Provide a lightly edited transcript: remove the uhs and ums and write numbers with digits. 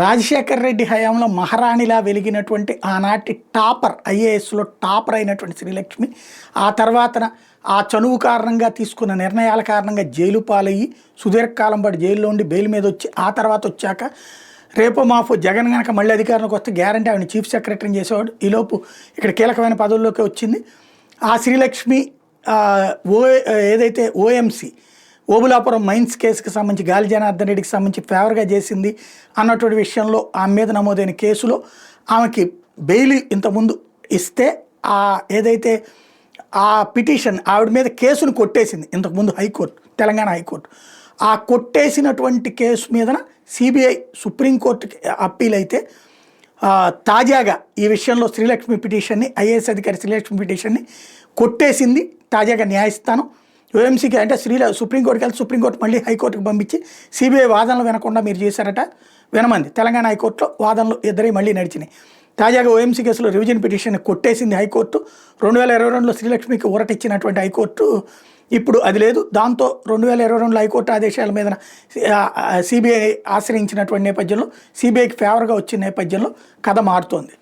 రాజశేఖర్ రెడ్డి హయాంలో మహారాణిలా వెలిగినటువంటి ఆనాటి topper ఐఏఎస్లో topper అయినటువంటి శ్రీలక్ష్మి ఆ తర్వాతన ఆ చనువు కారణంగా తీసుకున్న నిర్ణయాల కారణంగా జైలు పాలయ్యి సుదీర్ఘకాలం పాటు జైల్లో ఉండి బెయిల్ మీద వచ్చి ఆ తర్వాత వచ్చాక రేపో మాఫో జగన్ కనుక మళ్ళీ అధికారంలోకి వస్తే గ్యారంటీ ఆవిడ చీఫ్ సెక్రటరీని చేసేవాడు. ఈలోపు ఇక్కడ కీలకమైన పదవుల్లోకి వచ్చింది. ఆ శ్రీలక్ష్మి ఏదైతే ఓఎంసీ ఓబులాపురం మైన్స్ కేసుకి సంబంధించి గాలి జనార్దన్ రెడ్డికి సంబంధించి ఫేవర్గా చేసింది అన్నటువంటి విషయంలో ఆమె మీద నమోదైన కేసులో ఆమెకి బెయిల్ ఇంతకుముందు ఇస్తే ఏదైతే ఆ పిటిషన్ ఆవిడ మీద కేసును కొట్టేసింది ఇంతకుముందు హైకోర్టు, తెలంగాణ హైకోర్టు. ఆ కొట్టేసినటువంటి కేసు మీదన సిబిఐ సుప్రీంకోర్టుకి అప్పీల్ అయితే తాజాగా ఈ విషయంలో శ్రీలక్ష్మి పిటిషన్ని ఐఏఎస్ అధికారి శ్రీలక్ష్మి పిటిషన్ని కొట్టేసింది తాజాగా న్యాయస్థానం. ఓఎంసీకి అంటే సుప్రీంకోర్టుకి వెళ్తే సుప్రీంకోర్టు మళ్ళీ హైకోర్టుకు పంపించి సిబిఐ వాదనలు వినకుండా మీరు చేశారట వినమంది. తెలంగాణ హైకోర్టులో వాదనలు ఇద్దరి మళ్ళీ నడిచినాయి. తాజాగా ఓఎంసీ కేసులో రివిజన్ పిటిషన్ కొట్టేసింది హైకోర్టు. 2022లో శ్రీలక్ష్మికి ఊరట ఇచ్చినటువంటి హైకోర్టు ఇప్పుడు అది లేదు. దాంతో 2022లో హైకోర్టు ఆదేశాల మీద సిబిఐ ఆశ్రయించినటువంటి నేపథ్యంలో సిబిఐకి ఫేవర్గా వచ్చిన నేపథ్యంలో కథ మారుతోంది.